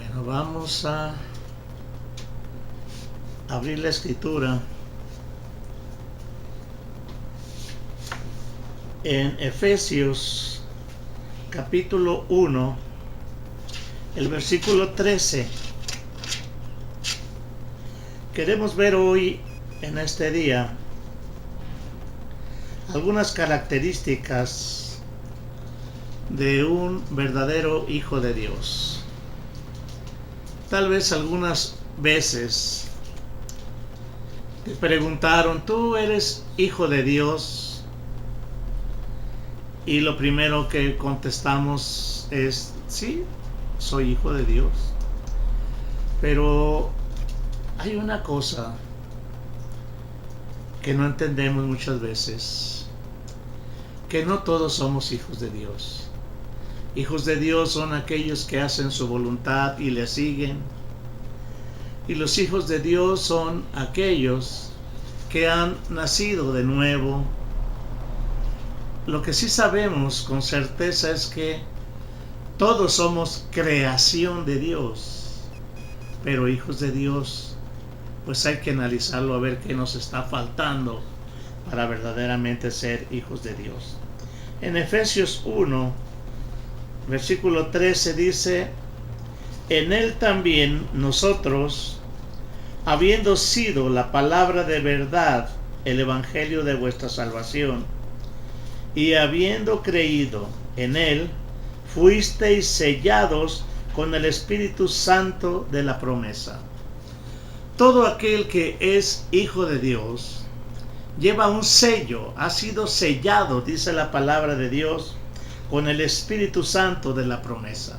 Bueno, vamos a abrir la escritura en Efesios capítulo 1, el versículo 13. Queremos ver hoy, en este día, algunas características de un verdadero hijo de Dios. Tal vez algunas veces te preguntaron, ¿tú eres hijo de Dios? Y lo primero que contestamos es, sí, soy hijo de Dios. Pero hay una cosa que no entendemos muchas veces, que no todos somos hijos de Dios. Hijos de Dios son aquellos que hacen su voluntad y le siguen. Y los hijos de Dios son aquellos que han nacido de nuevo. Lo que sí sabemos con certeza es que todos somos creación de Dios, pero hijos de Dios, pues hay que analizarlo a ver qué nos está faltando para verdaderamente ser hijos de Dios. En Efesios 1, versículo 13 dice, en él también nosotros, habiendo sido la palabra de verdad, el evangelio de vuestra salvación, y habiendo creído en él, fuisteis sellados con el Espíritu Santo de la promesa. Todo aquel que es hijo de Dios lleva un sello, ha sido sellado, dice la palabra de Dios, con el Espíritu Santo de la promesa.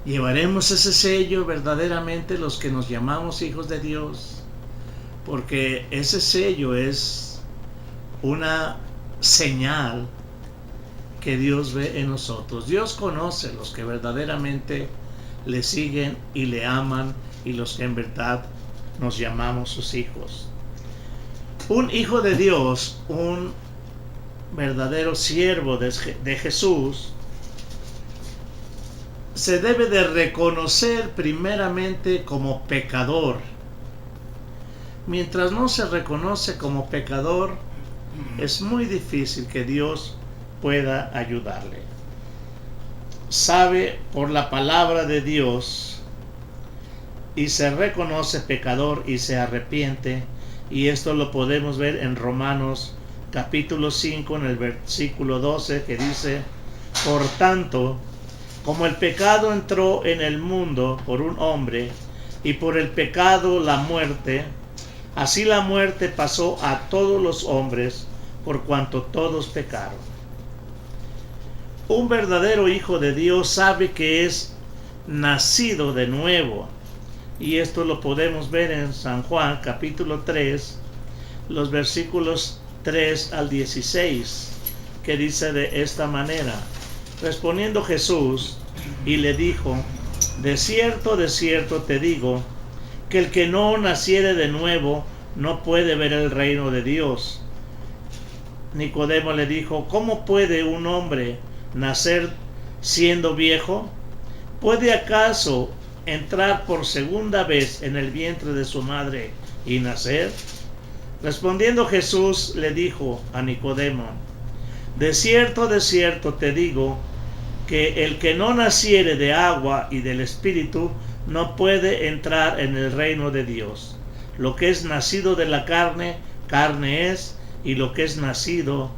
Llevaremos ese sello verdaderamente los que nos llamamos hijos de Dios, porque ese sello es una señal que Dios ve en nosotros. Dios conoce los que verdaderamente le siguen y le aman, y los que en verdad nos llamamos sus hijos. Un hijo de Dios, un verdadero siervo de Jesús, se debe de reconocer primeramente como pecador. Mientras no se reconoce como pecador, es muy difícil que Dios pueda ayudarle. Sabe por la palabra de Dios y se reconoce pecador y se arrepiente, y esto lo podemos ver en Romanos capítulo 5 en el versículo 12, que dice, por tanto, como el pecado entró en el mundo por un hombre, y por el pecado la muerte, así la muerte pasó a todos los hombres, por cuanto todos pecaron. Un verdadero hijo de Dios sabe que es nacido de nuevo, y esto lo podemos ver en San Juan capítulo 3, los versículos 3 al 16, que dice de esta manera, respondiendo Jesús y le dijo, de cierto te digo, que el que no naciere de nuevo no puede ver el reino de Dios. Nicodemo le dijo, ¿cómo puede un hombre nacer siendo viejo? ¿Puede acaso entrar por segunda vez en el vientre de su madre y nacer? Respondiendo Jesús le dijo a Nicodemo, de cierto te digo, que el que no naciere de agua y del Espíritu no puede entrar en el reino de Dios. Lo que es nacido de la carne, carne es, y lo que es nacido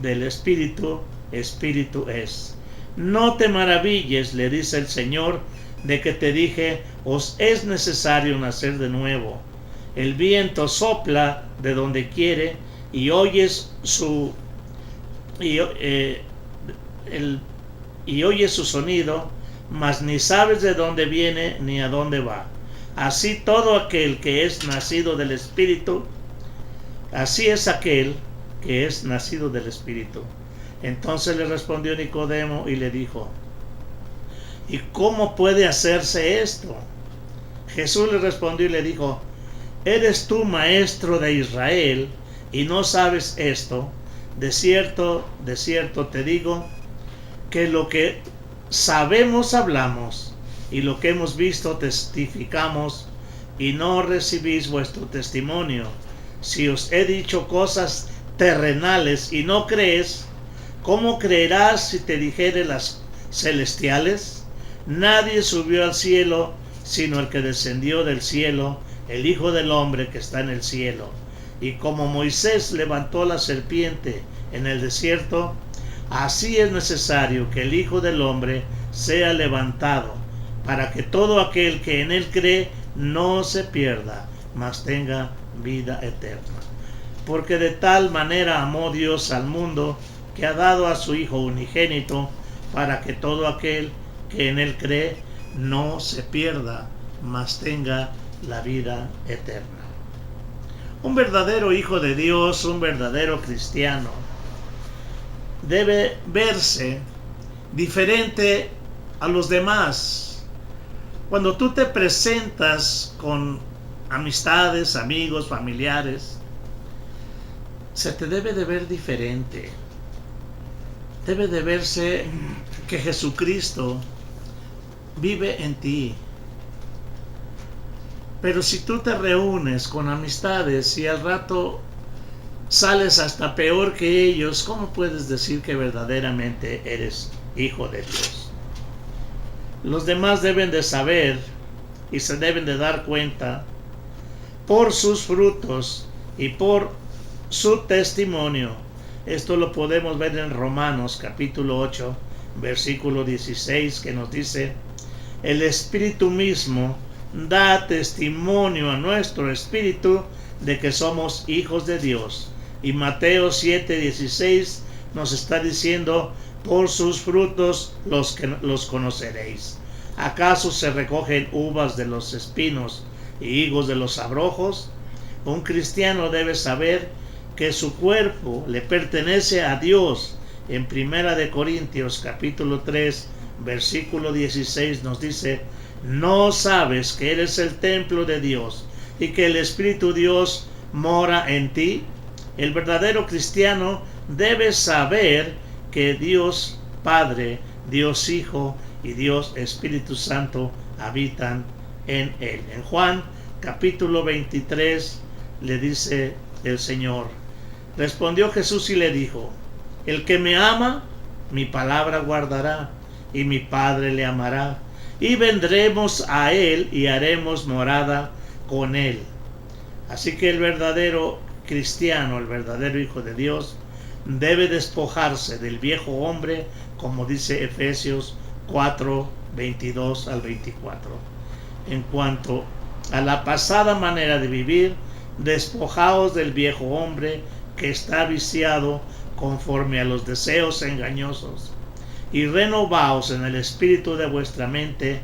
del Espíritu, Espíritu es. No te maravilles, le dice el Señor, de que te dije, os es necesario nacer de nuevo. El viento sopla de donde quiere y oyes su sonido, mas ni sabes de dónde viene ni a dónde va. Así todo aquel que es nacido del Espíritu, así es aquel que es nacido del Espíritu. Entonces le respondió Nicodemo y le dijo, ¿y cómo puede hacerse esto? Jesús le respondió y le dijo, ¿eres tú maestro de Israel y no sabes esto? De cierto te digo, que lo que sabemos hablamos y lo que hemos visto testificamos, y no recibís vuestro testimonio. Si os he dicho cosas terrenales y no crees, ¿cómo creerás si te dijere las celestiales? Nadie subió al cielo sino el que descendió del cielo, el Hijo del Hombre que está en el cielo. Y como Moisés levantó la serpiente en el desierto, así es necesario que el Hijo del Hombre sea levantado, para que todo aquel que en él cree no se pierda, mas tenga vida eterna. Porque de tal manera amó Dios al mundo, que ha dado a su Hijo unigénito, para que todo aquel que en él cree no se pierda, mas tenga la vida eterna. Un verdadero hijo de Dios, un verdadero cristiano, debe verse diferente a los demás. Cuando tú te presentas con amistades, amigos, familiares, se te debe de ver diferente. Debe de verse que Jesucristo vive en ti. Pero si tú te reúnes con amistades y al rato sales hasta peor que ellos, ¿cómo puedes decir que verdaderamente eres hijo de Dios? Los demás deben de saber y se deben de dar cuenta por sus frutos y por su testimonio. Esto lo podemos ver en Romanos capítulo 8, versículo 16, que nos dice: el Espíritu mismo da testimonio a nuestro espíritu de que somos hijos de Dios. Y Mateo 7:16 nos está diciendo: por sus frutos los conoceréis. ¿Acaso se recogen uvas de los espinos y higos de los abrojos? Un cristiano debe saber que su cuerpo le pertenece a Dios. En 1 Corintios capítulo 3 versículo 16 nos dice: ¿no sabes que eres el templo de Dios y que el Espíritu Dios mora en ti? El verdadero cristiano debe saber que Dios Padre, Dios Hijo y Dios Espíritu Santo habitan en él. En Juan capítulo 23 le dice el Señor: respondió Jesús y le dijo: el que me ama, mi palabra guardará, y mi Padre le amará, y vendremos a él y haremos morada con él. Así que el verdadero cristiano, el verdadero hijo de Dios, debe despojarse del viejo hombre, como dice Efesios 4, 22 al 24. En cuanto a la pasada manera de vivir, despojaos del viejo hombre que está viciado conforme a los deseos engañosos, y renovaos en el espíritu de vuestra mente,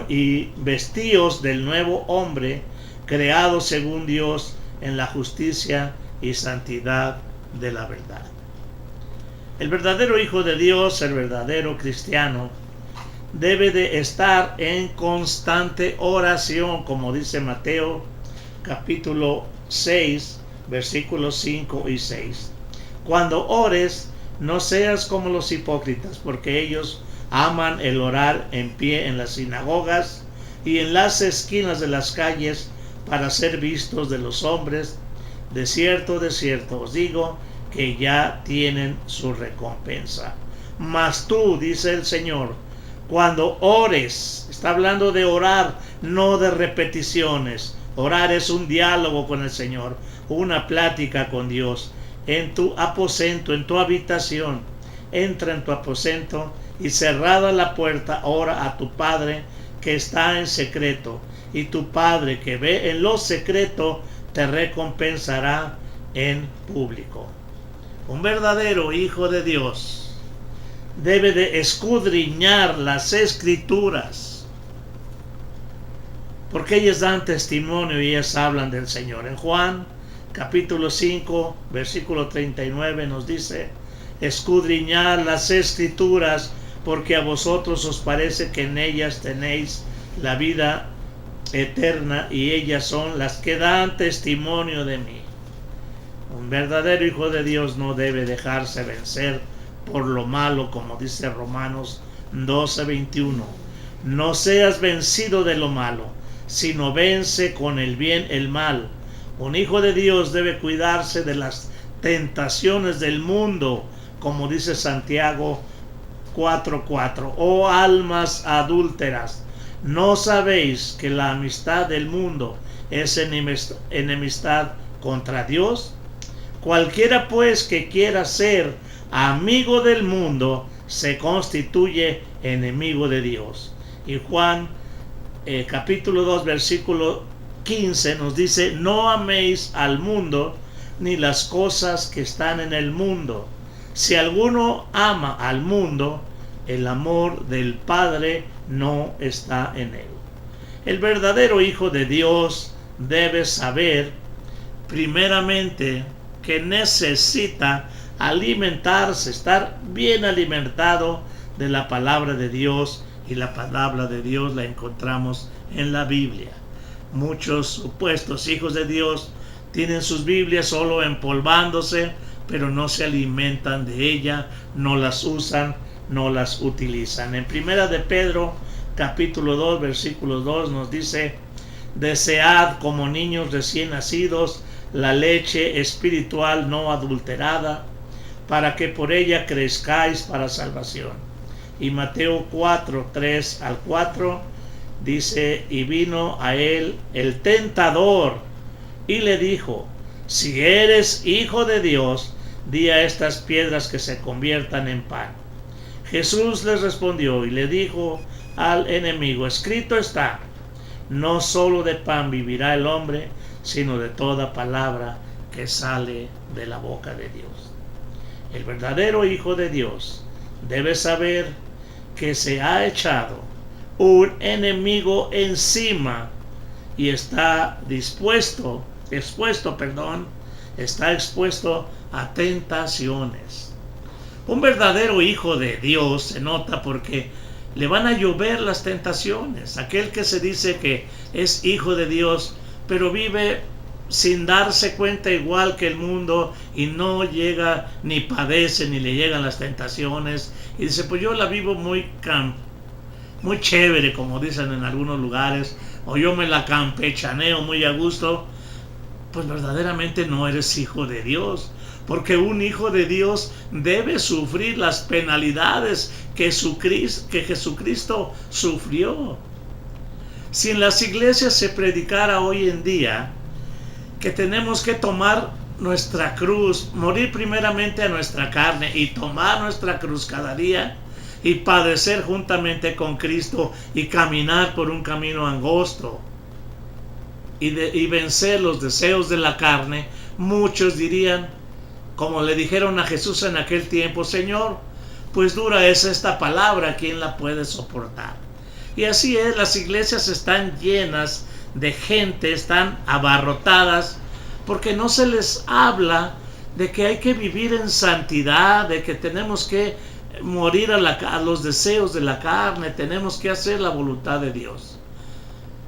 y vestíos del nuevo hombre, creado según Dios en la justicia y santidad de la verdad. El verdadero hijo de Dios, el verdadero cristiano, debe de estar en constante oración, como dice Mateo capítulo 6 versículos 5 y 6. Cuando ores, no seas como los hipócritas, porque ellos aman el orar en pie en las sinagogas y en las esquinas de las calles para ser vistos de los hombres. De cierto os digo que ya tienen su recompensa. Mas tú, dice el Señor, cuando ores, está hablando de orar, no de repeticiones. Orar es un diálogo con el Señor, una plática con Dios. En tu aposento, en tu habitación, entra en tu aposento y cerrada la puerta, ora a tu Padre que está en secreto, y tu Padre que ve en lo secreto te recompensará en público. Un verdadero hijo de Dios debe de escudriñar las Escrituras, porque ellas dan testimonio y ellas hablan del Señor. En Juan capítulo 5 versículo 39 nos dice: escudriñad las Escrituras, porque a vosotros os parece que en ellas tenéis la vida eterna, y ellas son las que dan testimonio de mí. Un verdadero hijo de Dios no debe dejarse vencer por lo malo, como dice Romanos 12:21. No seas vencido de lo malo, sino vence con el bien el mal. Un hijo de Dios debe cuidarse de las tentaciones del mundo, como dice Santiago 4:4. Oh almas adúlteras, ¿no sabéis que la amistad del mundo es enemistad contra Dios? Cualquiera pues que quiera ser amigo del mundo se constituye enemigo de Dios. Y Juan capítulo 2 versículo 15 nos dice: no améis al mundo ni las cosas que están en el mundo. Si alguno ama al mundo, el amor del Padre no está en él. El verdadero hijo de Dios debe saber primeramente que necesita alimentarse, estar bien alimentado de la palabra de Dios, y la palabra de Dios la encontramos en la Biblia. Muchos supuestos hijos de Dios tienen sus Biblias solo empolvándose, pero no se alimentan de ella, no las usan, no las utilizan. En primera de Pedro capítulo 2 versículo 2 nos dice: desead como niños recién nacidos la leche espiritual no adulterada, para que por ella crezcáis para salvación. Y Mateo 4, 3 al 4 dice: y vino a él el tentador y le dijo: si eres hijo de Dios, di a estas piedras que se conviertan en pan. Jesús les respondió y le dijo al enemigo: escrito está, no solo de pan vivirá el hombre, sino de toda palabra que sale de la boca de Dios. El verdadero hijo de Dios debe saber que se ha echado un enemigo encima y está expuesto a tentaciones. Un verdadero hijo de Dios se nota porque le van a llover las tentaciones. Aquel que se dice que es hijo de Dios, pero vive sin darse cuenta igual que el mundo, y no llega ni padece ni le llegan las tentaciones, y dice: pues yo la vivo muy chévere, como dicen en algunos lugares, o yo me la campechaneo muy a gusto. Pues verdaderamente no eres hijo de Dios, porque un hijo de Dios debe sufrir las penalidades que Jesucristo sufrió. Si en las iglesias se predicara hoy en día que tenemos que tomar nuestra cruz, morir primeramente a nuestra carne y tomar nuestra cruz cada día y padecer juntamente con Cristo y caminar por un camino angosto y vencer los deseos de la carne, muchos dirían, como le dijeron a Jesús en aquel tiempo: Señor, pues dura es esta palabra, ¿quién la puede soportar? Y así es, las iglesias están llenas de gente, están abarrotadas, porque no se les habla de que hay que vivir en santidad, de que tenemos que morir a los deseos de la carne, tenemos que hacer la voluntad de Dios.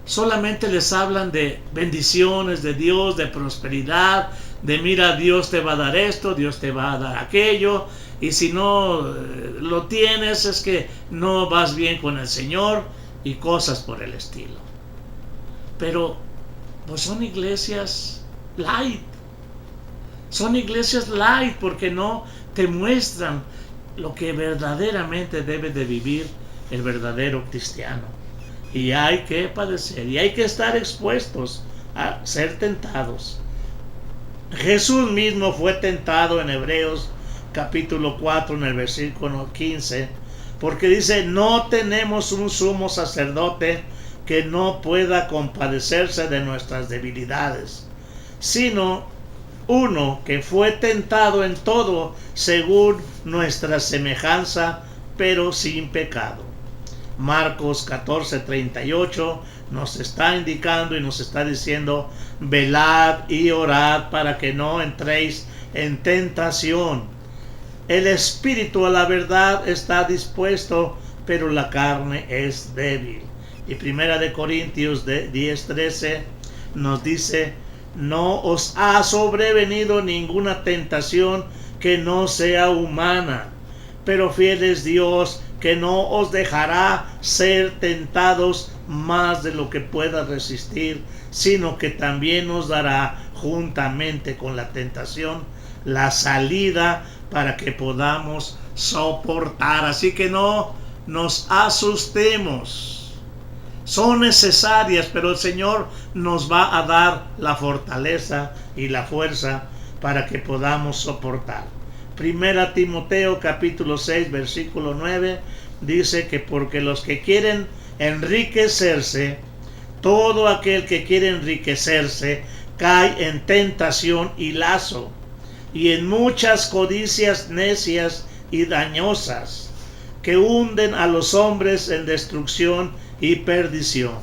Solamente les hablan de bendiciones de Dios, de prosperidad, de mira, Dios te va a dar esto, Dios te va a dar aquello, y si no lo tienes es que no vas bien con el Señor, y cosas por el estilo. Pero pues son iglesias light, porque no te muestran lo que verdaderamente debe de vivir el verdadero cristiano. Y hay que padecer, y hay que estar expuestos a ser tentados. Jesús mismo fue tentado en Hebreos capítulo 4 en el versículo 15, porque dice: no tenemos un sumo sacerdote que no pueda compadecerse de nuestras debilidades, sino uno que fue tentado en todo según nuestra semejanza, pero sin pecado. Marcos 14:38 nos está indicando y nos está diciendo: velad y orad para que no entréis en tentación. El espíritu a la verdad está dispuesto, pero la carne es débil. Y primera de Corintios 10:13 nos dice: no os ha sobrevenido ninguna tentación que no sea humana, pero fiel es Dios, que no os dejará ser tentados más de lo que pueda resistir, sino que también nos dará juntamente con la tentación la salida para que podamos soportar. Así que no nos asustemos. Son necesarias, pero el Señor nos va a dar la fortaleza y la fuerza para que podamos soportar. Primera Timoteo capítulo 6 versículo 9 dice que porque los que quieren enriquecerse, todo aquel que quiere enriquecerse cae en tentación y lazo, y en muchas codicias necias y dañosas, que hunden a los hombres en destrucción y perdición.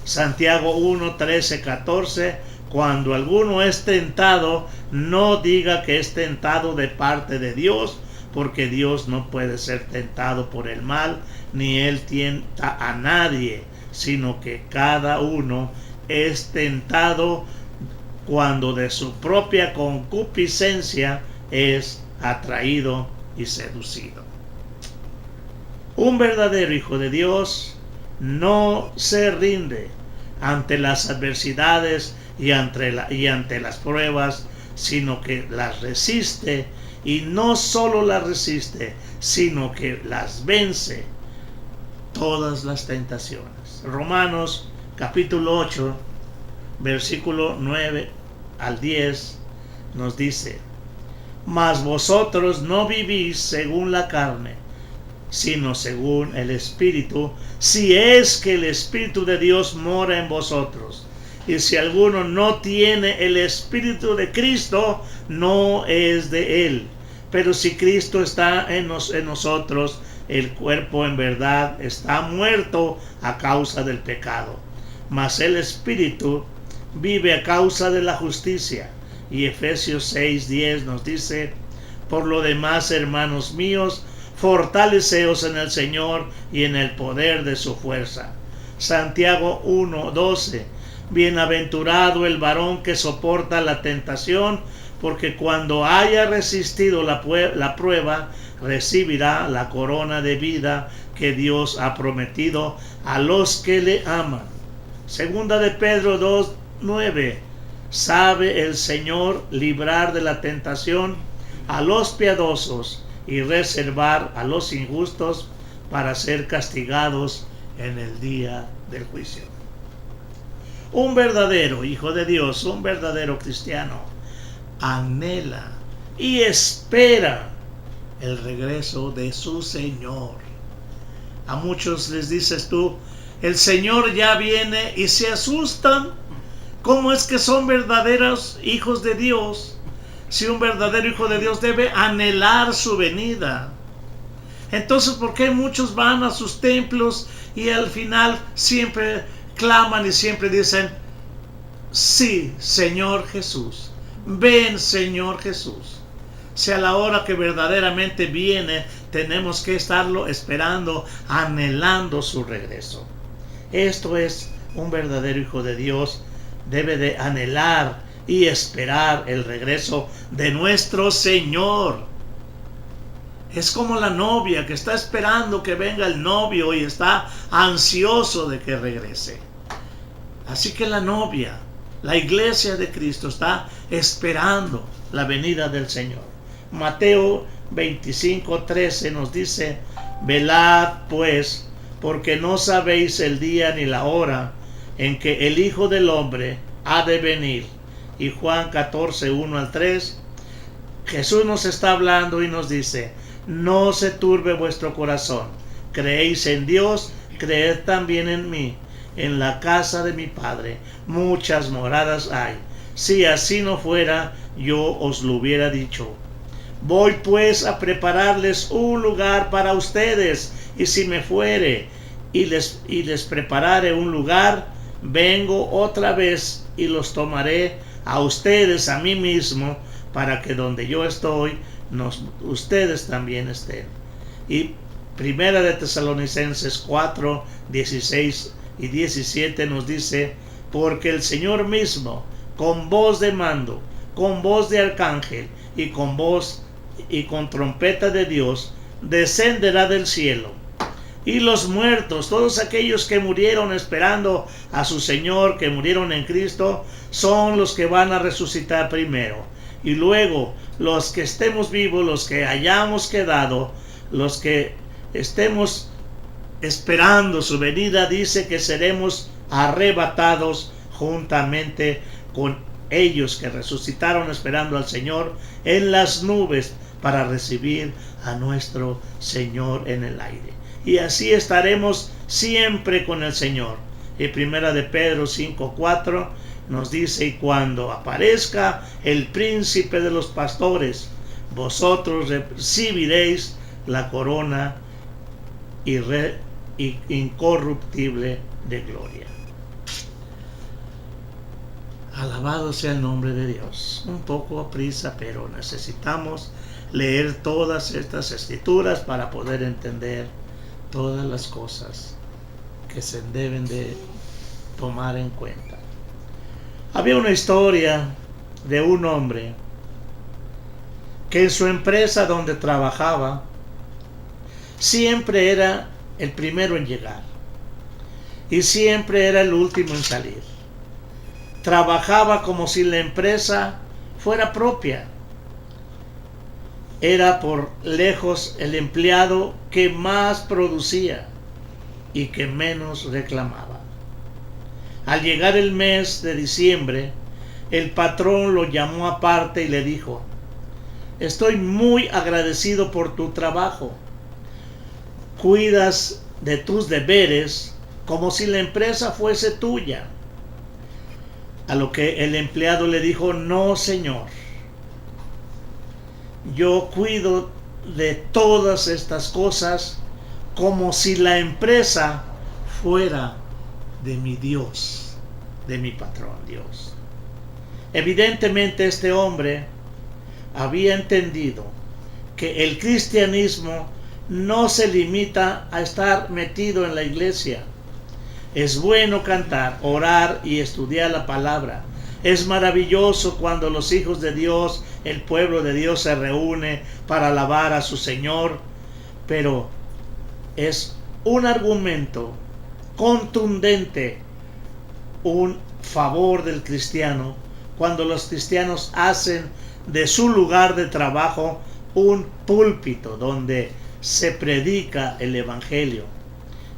Santiago 1, 13, 14: cuando alguno es tentado, no diga que es tentado de parte de Dios, porque Dios no puede ser tentado por el mal, ni Él tienta a nadie, sino que cada uno es tentado cuando de su propia concupiscencia es atraído y seducido. Un verdadero hijo de Dios no se rinde ante las adversidades y ante las pruebas, sino que las resiste, y no solo las resiste, sino que las vence todas las tentaciones. Romanos capítulo 8 versículo 9 al 10 nos dice: mas vosotros no vivís según la carne, sino según el Espíritu, si es que el Espíritu de Dios mora en vosotros. Y si alguno no tiene el Espíritu de Cristo, no es de él. Pero si Cristo está en nosotros, el cuerpo en verdad está muerto a causa del pecado, mas el Espíritu vive a causa de la justicia. Y Efesios 6:10 nos dice: por lo demás, hermanos míos, fortaleceos en el Señor y en el poder de su fuerza. Santiago 1:12: bienaventurado el varón que soporta la tentación, porque cuando haya resistido la prueba, recibirá la corona de vida que Dios ha prometido a los que le aman. Segunda de Pedro 2:9: sabe el Señor librar de la tentación a los piadosos y reservar a los injustos para ser castigados en el día del juicio. Un verdadero hijo de Dios, un verdadero cristiano, anhela y espera el regreso de su Señor. A muchos les dices tú: el Señor ya viene, y se asustan. ¿Cómo es que son verdaderos hijos de Dios? Si un verdadero hijo de Dios debe anhelar su venida. Entonces, ¿por qué muchos van a sus templos y al final siempre claman y siempre dicen: sí, Señor Jesús, ven, Señor Jesús? Si a la hora que verdaderamente viene, tenemos que estarlo esperando, anhelando su regreso. Esto es un verdadero hijo de Dios. Debe de anhelar y esperar el regreso de nuestro Señor. Es como la novia que está esperando que venga el novio y está ansioso de que regrese. Así que la novia, la iglesia de Cristo, está esperando la venida del Señor. Mateo 25:13 nos dice: velad pues, porque no sabéis el día ni la hora en que el Hijo del Hombre ha de venir. Y Juan 14:1 al 3, Jesús nos está hablando y nos dice: no se turbe vuestro corazón, creéis en Dios, creed también en mí. En la casa de mi Padre muchas moradas hay. Si así no fuera, yo os lo hubiera dicho. Voy pues a prepararles un lugar para ustedes, y si me fuere y les preparare un lugar, vengo otra vez y los tomaré a ustedes a mí mismo, para que donde yo estoy, ustedes también estén. Y Primera de Tesalonicenses 4:16 y 17 nos dice: porque el Señor mismo, con voz de mando, con voz de arcángel y con trompeta de Dios, descenderá del cielo, Y los muertos, todos aquellos que murieron esperando a su Señor, que murieron en Cristo, son los que van a resucitar primero. Y luego los que estemos vivos, los que hayamos quedado, los que estemos esperando su venida, dice que seremos arrebatados juntamente con ellos que resucitaron esperando al Señor en las nubes para recibir a nuestro Señor en el aire. Y así estaremos siempre con el Señor. Y primera de Pedro 5:4 nos dice: y cuando aparezca el príncipe de los pastores, vosotros recibiréis la corona incorruptible de gloria. Alabado sea el nombre de Dios. Un poco a prisa, pero necesitamos leer todas estas escrituras para poder entender todas las cosas que se deben de tomar en cuenta. Había una historia de un hombre que en su empresa donde trabajaba siempre era el primero en llegar y siempre era el último en salir. Trabajaba como si la empresa fuera propia. Era por lejos el empleado que más producía y que menos reclamaba. Al llegar el mes de diciembre, el patrón lo llamó aparte y le dijo: estoy muy agradecido por tu trabajo. Cuidas de tus deberes como si la empresa fuese tuya. A lo que el empleado le dijo: no, señor. Yo cuido de todas estas cosas como si la empresa fuera de mi Dios, de mi patrón Dios. Evidentemente este hombre había entendido que el cristianismo no se limita a estar metido en la iglesia. Es bueno cantar, orar y estudiar la palabra. Es maravilloso cuando los hijos de Dios, el pueblo de Dios, se reúne para alabar a su Señor, pero es un argumento contundente, un favor del cristiano, cuando los cristianos hacen de su lugar de trabajo un púlpito donde se predica el evangelio,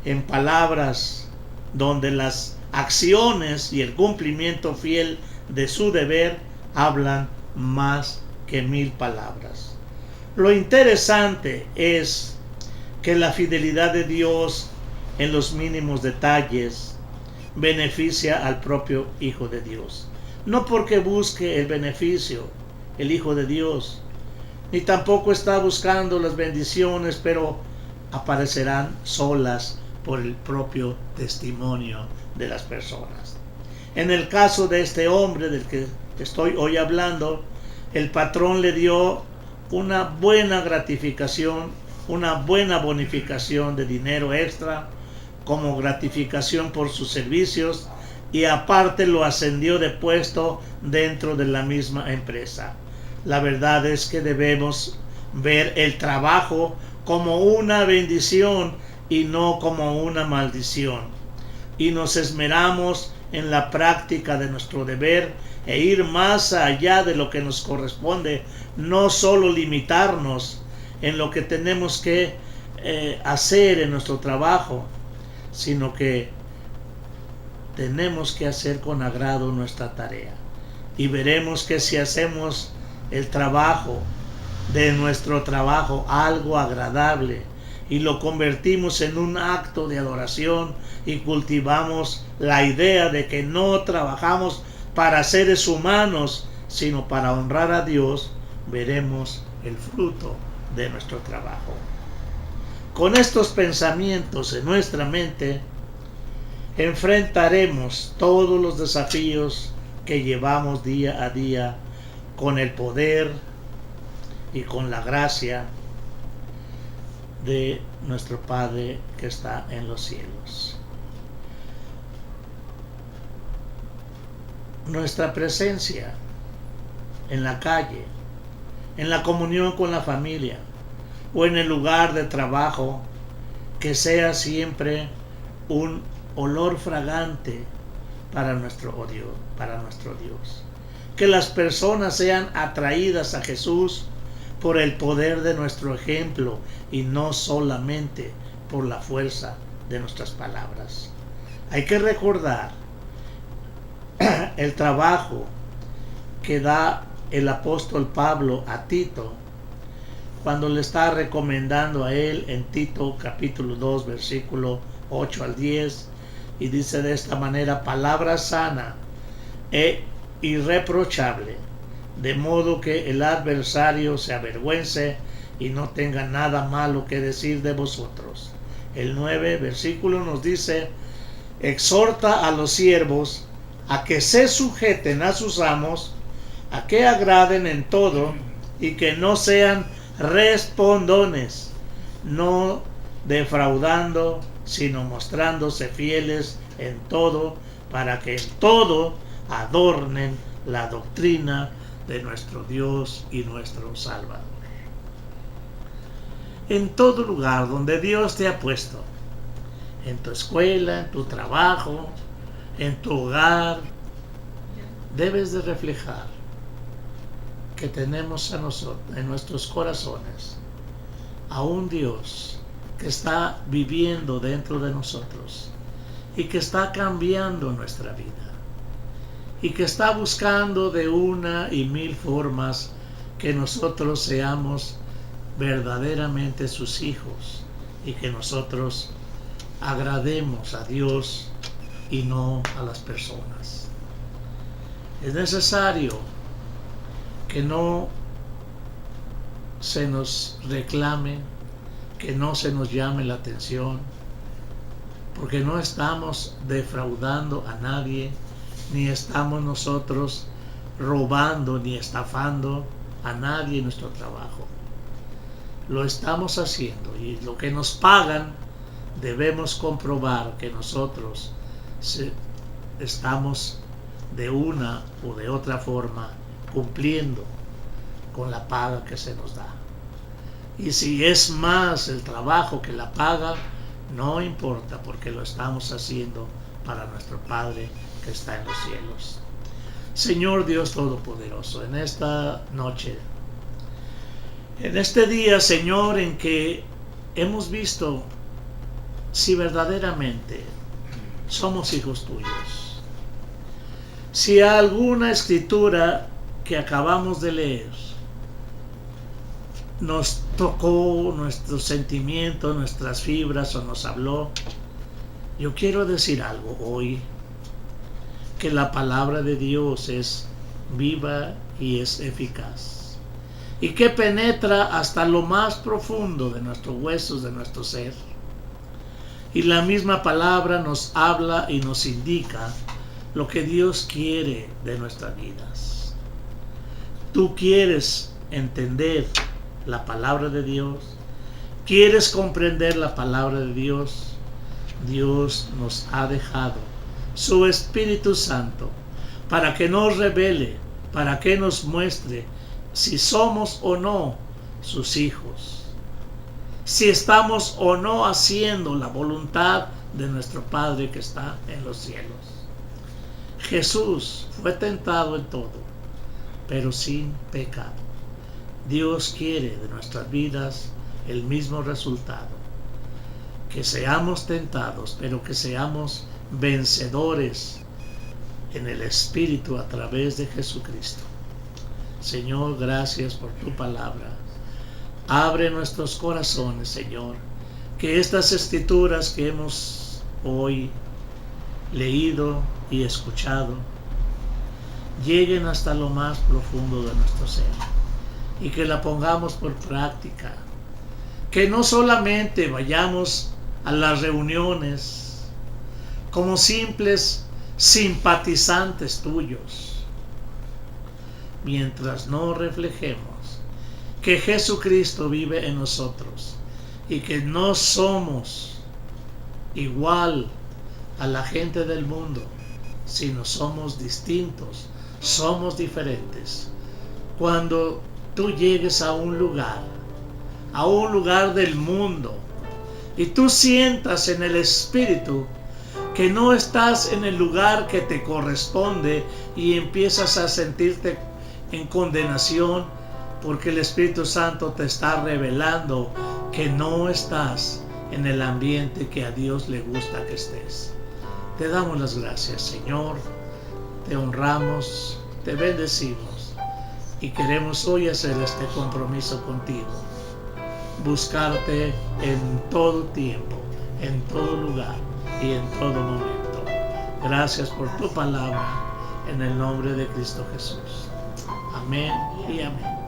en palabras donde las acciones y el cumplimiento fiel de su deber hablan más que 1000 palabras. Lo interesante es que la fidelidad de Dios en los mínimos detalles beneficia al propio Hijo de Dios. No porque busque el beneficio el Hijo de Dios, ni tampoco está buscando las bendiciones, pero aparecerán solas por el propio testimonio de las personas. En el caso de este hombre del que estoy hoy hablando, el patrón le dio una buena gratificación, una buena bonificación de dinero extra como gratificación por sus servicios, y aparte lo ascendió de puesto dentro de la misma empresa. La verdad es que debemos ver el trabajo como una bendición y no como una maldición, y nos esmeramos en la práctica de nuestro deber e ir más allá de lo que nos corresponde, no solo limitarnos en lo que tenemos que hacer en nuestro trabajo, sino que tenemos que hacer con agrado nuestra tarea. Y veremos que si hacemos el trabajo de nuestro trabajo algo agradable y lo convertimos en un acto de adoración y cultivamos la idea de que no trabajamos para seres humanos, sino para honrar a Dios, veremos el fruto de nuestro trabajo. Con estos pensamientos en nuestra mente, enfrentaremos todos los desafíos que llevamos día a día con el poder y con la gracia de nuestro Padre que está en los cielos. Nuestra presencia en la calle, en la comunión con la familia o en el lugar de trabajo que sea siempre un olor fragante para nuestro Dios. Que las personas sean atraídas a Jesús por el poder de nuestro ejemplo y no solamente por la fuerza de nuestras palabras. Hay que recordar el trabajo que da el apóstol Pablo a Tito cuando le está recomendando a él en Tito capítulo 2 versículo 8 al 10, y dice de esta manera: palabra sana e irreprochable, de modo que el adversario se avergüence y no tenga nada malo que decir de vosotros. El 9 versículo nos dice: exhorta a los siervos a que se sujeten a sus amos, a que agraden en todo y que no sean respondones, no defraudando, sino mostrándose fieles en todo, para que en todo adornen la doctrina de nuestro Dios y nuestro Salvador. En todo lugar donde Dios te ha puesto, en tu escuela, en tu trabajo, en tu hogar, debes de reflejar que tenemos a nosotros, en nuestros corazones, a un Dios que está viviendo dentro de nosotros y que está cambiando nuestra vida y que está buscando de una y mil formas que nosotros seamos verdaderamente sus hijos y que nosotros agrademos a Dios y no a las personas. Es necesario que no se nos reclame, que no se nos llame la atención, porque no estamos defraudando a nadie, ni estamos nosotros robando ni estafando a nadie en nuestro trabajo. Lo estamos haciendo, y lo que nos pagan debemos comprobar que nosotros estamos de una o de otra forma cumpliendo con la paga que se nos da. Y si es más el trabajo que la paga, no importa, porque lo estamos haciendo para nuestro Padre que está en los cielos. Señor Dios Todopoderoso, en esta noche, en este día, Señor, en que hemos visto si verdaderamente somos hijos tuyos, si alguna escritura que acabamos de leer nos tocó nuestros sentimientos, nuestras fibras, o nos habló, yo quiero decir algo hoy, que la palabra de Dios es viva y es eficaz, y que penetra hasta lo más profundo de nuestros huesos, de nuestro ser. Y la misma palabra nos habla y nos indica lo que Dios quiere de nuestras vidas. Tú quieres entender la palabra de Dios, quieres comprender la palabra de Dios. Dios nos ha dejado su Espíritu Santo para que nos revele, para que nos muestre si somos o no sus hijos, si estamos o no haciendo la voluntad de nuestro Padre que está en los cielos. Jesús fue tentado en todo, pero sin pecado. Dios quiere de nuestras vidas el mismo resultado, que seamos tentados, pero que seamos vencedores en el Espíritu a través de Jesucristo. Señor, gracias por tu palabra. Abre nuestros corazones, Señor, que estas escrituras que hemos hoy leído y escuchado lleguen hasta lo más profundo de nuestro ser y que la pongamos por práctica, que no solamente vayamos a las reuniones como simples simpatizantes tuyos, mientras no reflejemos que Jesucristo vive en nosotros y que no somos igual a la gente del mundo, sino somos distintos, somos diferentes. Cuando tú llegues a un lugar del mundo, y tú sientas en el Espíritu que no estás en el lugar que te corresponde y empiezas a sentirte en condenación, porque el Espíritu Santo te está revelando que no estás en el ambiente que a Dios le gusta que estés. Te damos las gracias, Señor, te honramos, te bendecimos y queremos hoy hacer este compromiso contigo, buscarte en todo tiempo, en todo lugar y en todo momento. Gracias por tu palabra, en el nombre de Cristo Jesús. Amén y amén.